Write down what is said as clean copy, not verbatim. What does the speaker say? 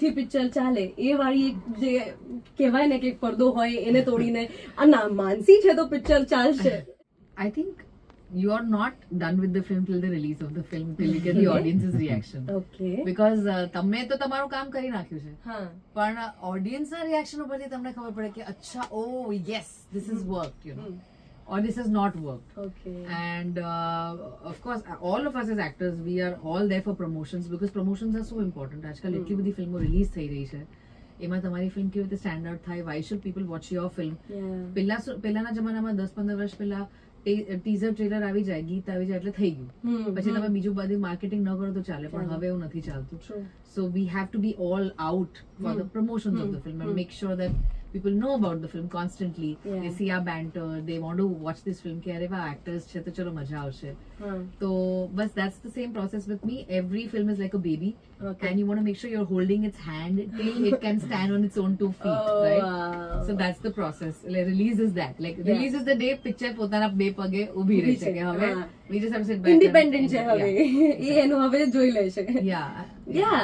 થી પિક્ચર ચાલે એ વાળી એક જે કહેવાય ને કે એક પડદો હોય એને તોડીને આ ના માનસી છે તો પિક્ચર ચાલશે. I think you are not done with the film till the release of the film, till you get the audience's reaction. Okay Because તમે તો તમારું કામ કરી નાખ્યું છે, હા પણ ઓડિયન્સના રિએક્શન ઉપરથી તમને ખબર પડે કે અચ્છા ઓ yes this is work you know or this has not worked. Okay And of course all of us as actors we are all there for promotions because promotions are so important. આજકાલ એટલી બધી ફિલ્મો release થઈ રહી છે, એમાં તમારી film કેવી રીતે સ્ટેન્ડ આઉટ થાય, why should people watch your film. પહેલાના જમાનામાં 10-15 વર્ષ પહેલા ટીઝર ટ્રેલર આવી જાય, ગીત આવી જાય એટલે થઈ ગયું, પછી તમે બીજું બધું માર્કેટિંગ ન કરો તો ચાલે, પણ હવે એવું નથી ચાલતું. So we have to be all out for the promotions of the film and make sure that people know about the film constantly. They see our banter, they want to watch this film કે અરે વાહ actors છે તો ચલો મજા આવશે. So bus that's the same process with me. Every film is like a baby and you want to make sure you're holding its hand till it can stand on its own 2 feet, right? So that's the process. Like release is that, like release is the day picture પોતાના બે પગે ઊભી રહી છે કે હવે we just have to sit back independent છે હવે એ એનું હવે જોઈ લે છે. yeah yeah